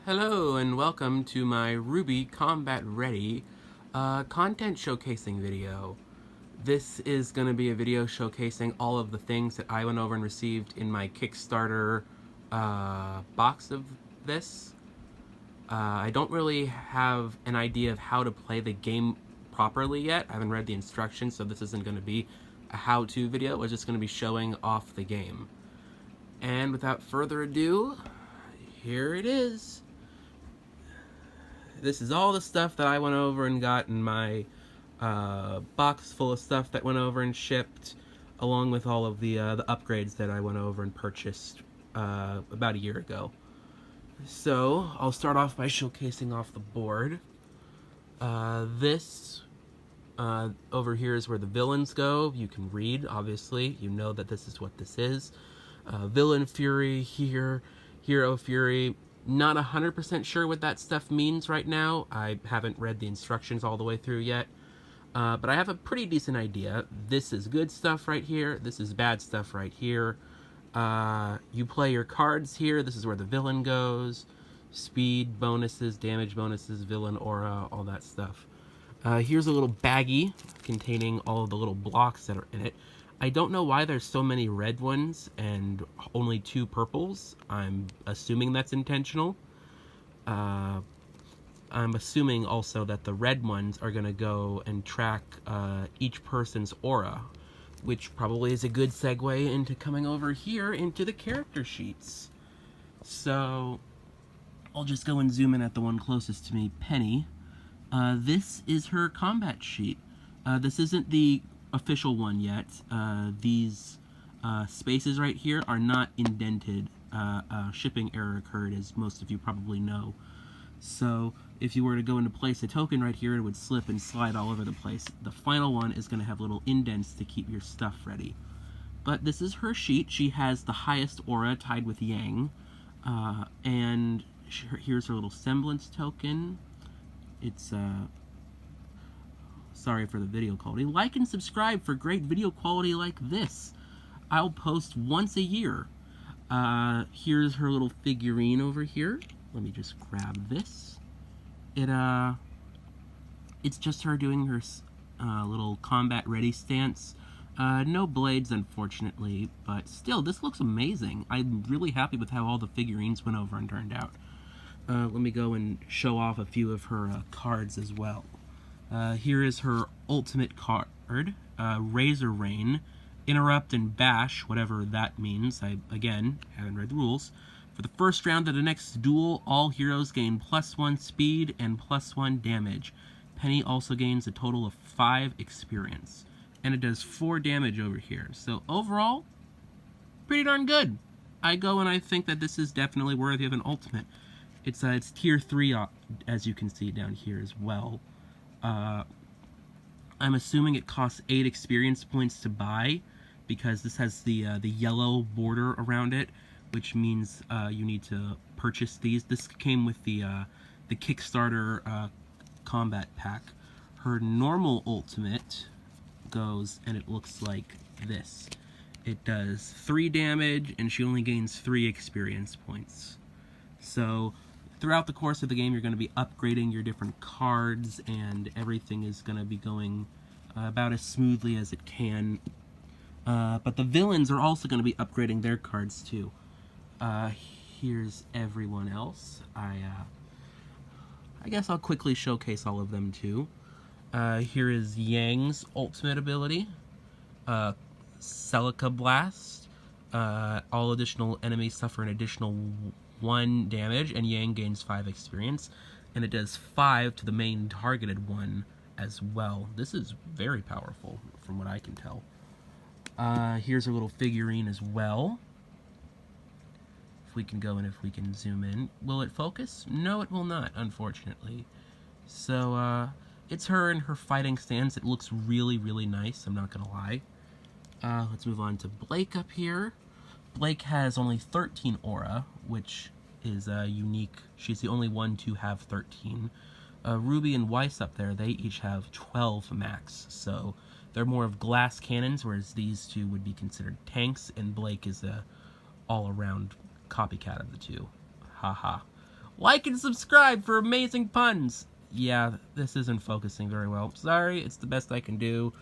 Hello and welcome to my RWBY Combat Ready content showcasing video. This is going to be a video showcasing all of the things that I went over and received in my Kickstarter box of this. I don't really have an idea of how to play the game properly yet. I haven't read the instructions, so this isn't going to be a how-to video. It's just going to be showing off the game. And without further ado, here it is. This is all the stuff that I went over and got in my box full of stuff that went over and shipped, along with all of the upgrades that I went over and purchased about a year ago. So, I'll start off by showcasing off the board. This over here is where the villains go. You can read, obviously. You know that this is what this is. Villain Fury here, Hero Fury. Not 100% sure what that stuff means right now. I haven't read the instructions all the way through yet. But I have a pretty decent idea. This is good stuff right here. This is bad stuff right here. You play your cards here. This is where the villain goes. Speed bonuses, damage bonuses, villain aura, all that stuff. Here's a little baggie containing all of the little blocks that are in it. I don't know why there's so many red ones and only 2 purples. I'm assuming that's intentional. I'm assuming also that the red ones are going to go and track each person's aura, which probably is a good segue into coming over here into the character sheets. So, I'll just go and zoom in at the one closest to me, Penny. This is her combat sheet. This isn't the official one yet. These spaces right here are not indented. A shipping error occurred, as most of you probably know. So if you were to go in to place a token right here, it would slip and slide all over the place. The final one is going to have little indents to keep your stuff ready. But this is her sheet. She has the highest aura tied with Yang. And here's her little semblance token. It's sorry for the video quality. Like and subscribe for great video quality like this. I'll post once a year. Here's her little figurine over here. Let me just grab this. It's just her doing her little combat ready stance. No blades, unfortunately, but still, this looks amazing. I'm really happy with how all the figurines went over and turned out. Let me go and show off a few of her cards as well. Here is her ultimate card, Razor Rain, Interrupt and Bash, whatever that means. I, again, haven't read the rules. For the first round of the next duel, all heroes gain +1 speed and +1 damage. Penny also gains a total of 5 experience. And it does 4 damage over here. So overall, pretty darn good. I go and I think that this is definitely worthy of an ultimate. It's tier 3, as you can see down here as well. I'm assuming it costs 8 experience points to buy, because this has the yellow border around it, which means you need to purchase these. This came with the Kickstarter combat pack. Her normal ultimate goes, and it looks like this. It does 3 damage, and she only gains 3 experience points. So throughout the course of the game, you're going to be upgrading your different cards, and everything is going to be going about as smoothly as it can. But the villains are also going to be upgrading their cards too. Here's everyone else. I guess I'll quickly showcase all of them too. Here is Yang's ultimate ability. Celica Blast. All additional enemies suffer an additional 1 damage, and Yang gains 5 experience, and it does 5 to the main targeted one as well. This is very powerful, from what I can tell. Here's a little figurine as well. If we can go and if we can zoom in. Will it focus? No, it will not, unfortunately. So, it's her in her fighting stance. It looks really, really nice, I'm not gonna lie. Let's move on to Blake up here. Blake has only 13 aura, which is unique. She's the only one to have 13. Ruby and Weiss up there, they each have 12 max, so they're more of glass cannons, whereas these two would be considered tanks, and Blake is a all-around copycat of the two. Haha. Like and subscribe for amazing puns. Yeah, this isn't focusing very well. Sorry, it's the best I can do.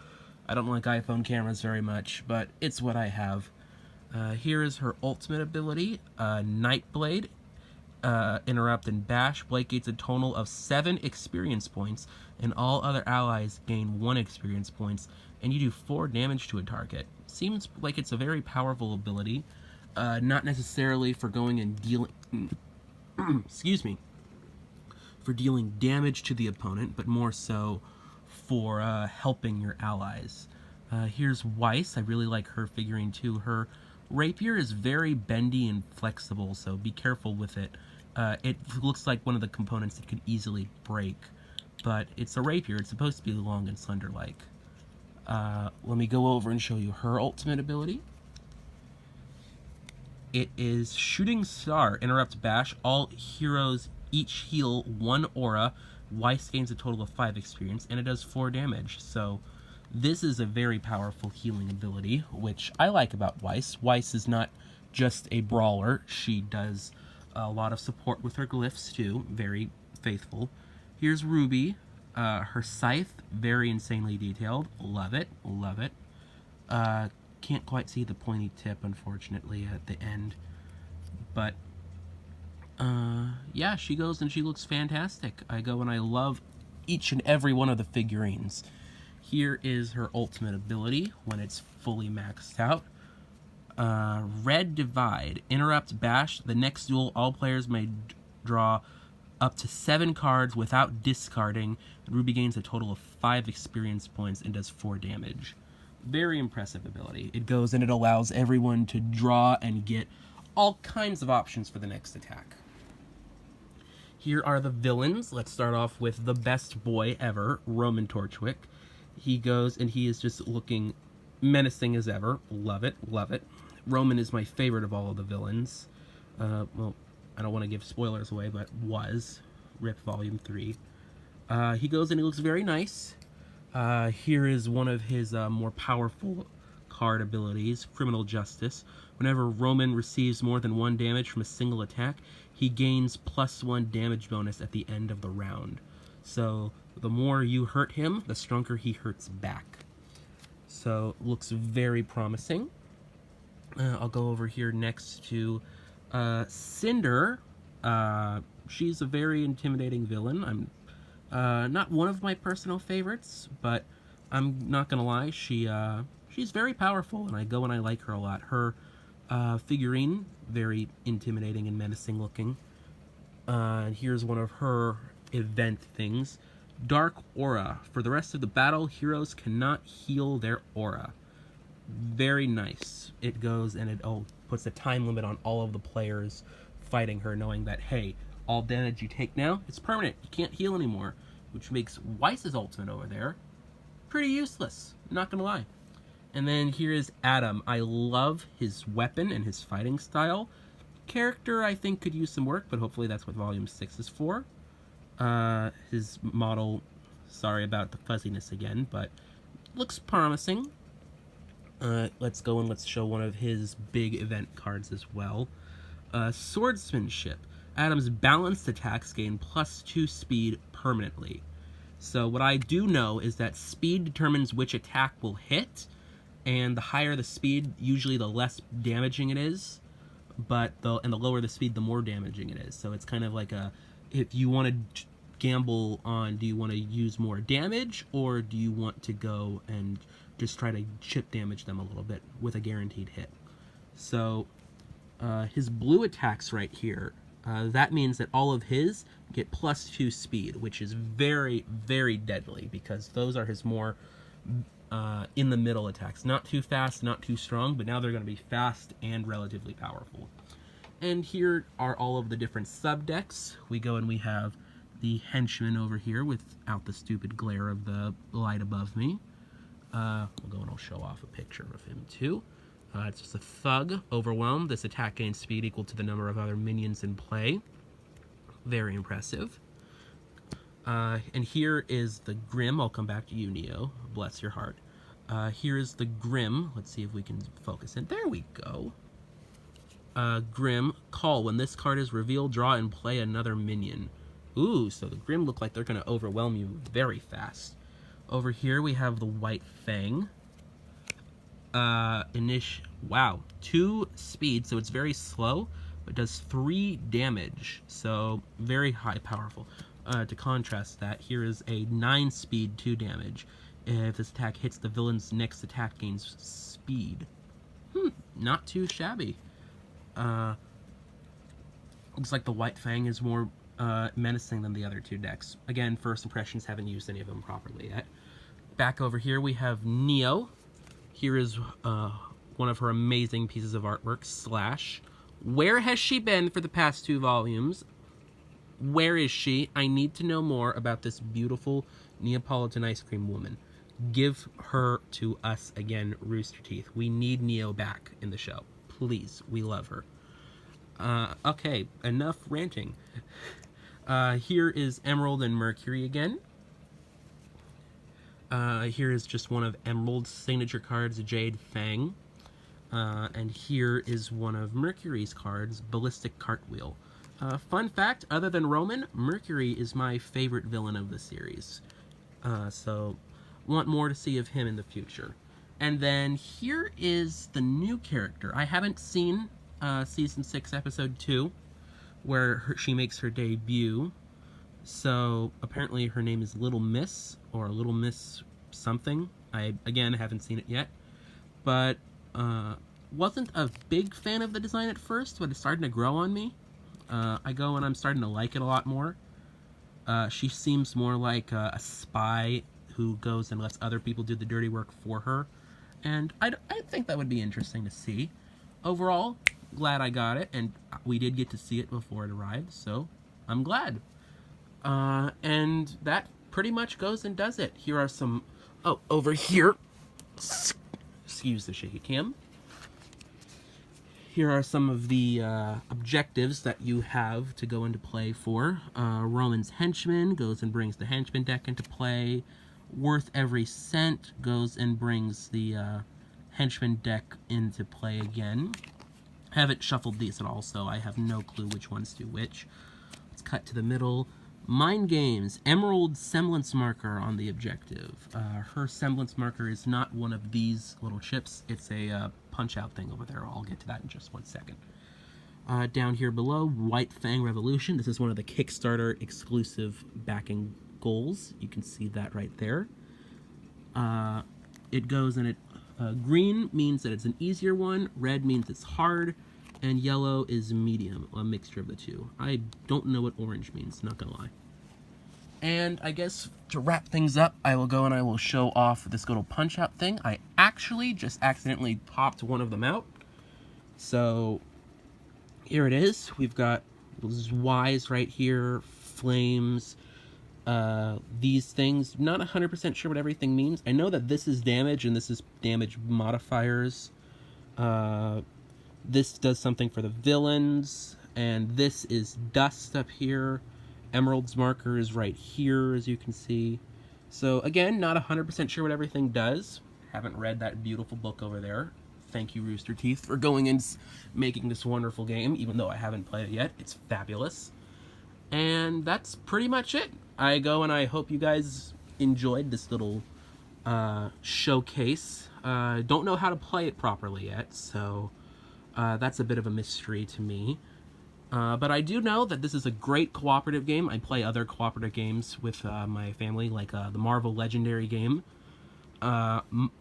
I don't like iPhone cameras very much, but it's what I have. Here is her ultimate ability, Nightblade. Interrupt and bash. Blade gains a total of 7 experience points, and all other allies gain 1 experience points, and you do 4 damage to a target. Seems like it's a very powerful ability, not necessarily for going and dealing, excuse me, for dealing damage to the opponent, but more so for helping your allies. Here's Weiss. I really like her figurine too. Her rapier is very bendy and flexible, so be careful with it. It looks like one of the components that could easily break, but it's a rapier. It's supposed to be long and slender-like. Let me go over and show you her ultimate ability. It is Shooting Star. Interrupt bash. All heroes each heal 1 aura. Weiss gains a total of 5 experience, and it does 4 damage. So this is a very powerful healing ability, which I like about Weiss. Weiss is not just a brawler. She does a lot of support with her glyphs too. Very faithful. Here's RWBY. Her scythe, very insanely detailed. Love it. Love it. Can't quite see the pointy tip, unfortunately, at the end. But, yeah, she goes and she looks fantastic. I go and I love each and every one of the figurines. Here is her ultimate ability when it's fully maxed out. Red Divide. Interrupt bash. The next duel, all players may draw up to 7 cards without discarding. RWBY gains a total of 5 experience points and does 4 damage. Very impressive ability. It goes and it allows everyone to draw and get all kinds of options for the next attack. Here are the villains. Let's start off with the best boy ever, Roman Torchwick. He goes and he is just looking menacing as ever. Love it, love it. Roman is my favorite of all of the villains. Well, I don't want to give spoilers away, but was. RIP Volume 3. He goes and he looks very nice. Here is one of his more powerful card abilities, Criminal Justice. Whenever Roman receives more than 1 damage from a single attack, he gains +1 damage bonus at the end of the round. So the more you hurt him, the stronger he hurts back. So looks very promising. I'll go over here next to Cinder. She's a very intimidating villain. Not one of my personal favorites, but I'm not gonna lie, she's very powerful, and I go and I like her a lot. Her figurine, very intimidating and menacing looking. And here's one of her event things. Dark Aura. For the rest of the battle, heroes cannot heal their aura. Very nice. It goes and it puts a time limit on all of the players fighting her, knowing that, hey, all damage you take now, it's permanent. You can't heal anymore, which makes Weiss's ultimate over there pretty useless, not gonna lie. And then here is Adam. I love his weapon and his fighting style. Character, I think, could use some work, but hopefully that's what Volume 6 is for. His model, sorry about the fuzziness again, but looks promising. Let's go and let's show one of his big event cards as well. Swordsmanship. Adam's balanced attacks gain +2 speed permanently. So what I do know is that speed determines which attack will hit, and the higher the speed, usually the less damaging it is, but the lower the speed, the more damaging it is. So it's kind of like if you want to gamble on, do you want to use more damage, or do you want to go and just try to chip damage them a little bit with a guaranteed hit? So his blue attacks right here, that means that all of his get +2 speed, which is very, very deadly, because those are his more in the middle attacks. Not too fast, not too strong, but now they're going to be fast and relatively powerful. And here are all of the different sub-decks. We go and we have the henchman over here without the stupid glare of the light above me. We'll go and I'll show off a picture of him too. It's just a thug. Overwhelmed. This attack gains speed equal to the number of other minions in play. Very impressive. And here is the Grim. I'll come back to you, Neo. Bless your heart. Here is the Grim. Let's see if we can focus in. There we go. Grim, call. When this card is revealed, draw and play another minion. Ooh, so the Grim look like they're going to overwhelm you very fast. Over here we have the White Fang. Wow, 2 speed, so it's very slow, but does 3 damage, so very high powerful. To contrast that, here is a 9 speed, 2 damage. If this attack hits, the villain's next attack gains speed. Not too shabby. Looks like the White Fang is more menacing than the other 2 decks. Again, first impressions, haven't used any of them properly yet. Back over here we have Neo. Here is one of her amazing pieces of artwork, Slash. Where has she been for the past 2 volumes? Where is she? I need to know more about this beautiful Neapolitan ice cream woman. Give her to us again, Rooster Teeth. We need Neo back in the show. Please, we love her. Okay, enough ranting. Here is Emerald and Mercury again. Here is just one of Emerald's signature cards, Jade Fang. And here is one of Mercury's cards, Ballistic Cartwheel. Fun fact, other than Roman, Mercury is my favorite villain of the series. So, want more to see of him in the future. And then here is the new character. I haven't seen Season 6, Episode 2, where she makes her debut. So, apparently her name is Little Miss, or Little Miss something. I, again, haven't seen it yet. But, wasn't a big fan of the design at first, but it's starting to grow on me. I go and I'm starting to like it a lot more. She seems more like a spy who goes and lets other people do the dirty work for her. And I think that would be interesting to see. Overall, glad I got it, and we did get to see it before it arrived, so I'm glad. And that pretty much goes and does it. Here are some... Oh, over here. Excuse the shaky cam. Here are some of the objectives that you have to go into play for. Roman's Henchman goes and brings the Henchman deck into play. Worth Every Cent goes and brings the Henchman deck into play again. I haven't shuffled these at all, so I have no clue which ones do which. Let's cut to the middle. Mind Games, Emerald Semblance Marker on the objective. Her Semblance Marker is not one of these little chips. It's a punch-out thing over there. I'll get to that in just 1 second. Down here below, White Fang Revolution. This is one of the Kickstarter exclusive backing goals. You can see that right there. It goes in it. Green means that it's an easier one. Red means it's hard. And yellow is medium, a mixture of the two. I don't know what orange means, not gonna lie. And I guess to wrap things up, I will go and I will show off this little punch-out thing. I actually just accidentally popped one of them out. So here it is. We've got those Ys right here, flames, these things. Not 100% sure what everything means. I know that this is damage and this is damage modifiers. This does something for the villains, and this is dust up here. Emerald's marker is right here, as you can see. So again, not 100% sure what everything does. Haven't read that beautiful book over there. Thank you, Rooster Teeth, for going and making this wonderful game, even though I haven't played it yet. It's fabulous. And that's pretty much it. I go and I hope you guys enjoyed this little showcase. Don't know how to play it properly yet, so... that's a bit of a mystery to me. But I do know that this is a great cooperative game. I play other cooperative games with my family, like the Marvel Legendary game.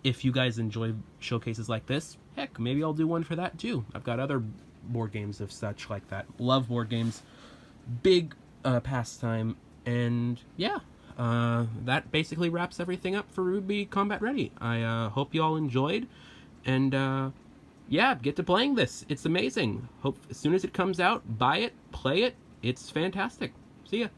If you guys enjoy showcases like this, heck, maybe I'll do one for that too. I've got other board games of such like that. Love board games. Big pastime. And yeah, that basically wraps everything up for RWBY Combat Ready. I hope you all enjoyed. And... yeah, get to playing this. It's amazing. Hope as soon as it comes out, buy it, play it. It's fantastic. See ya.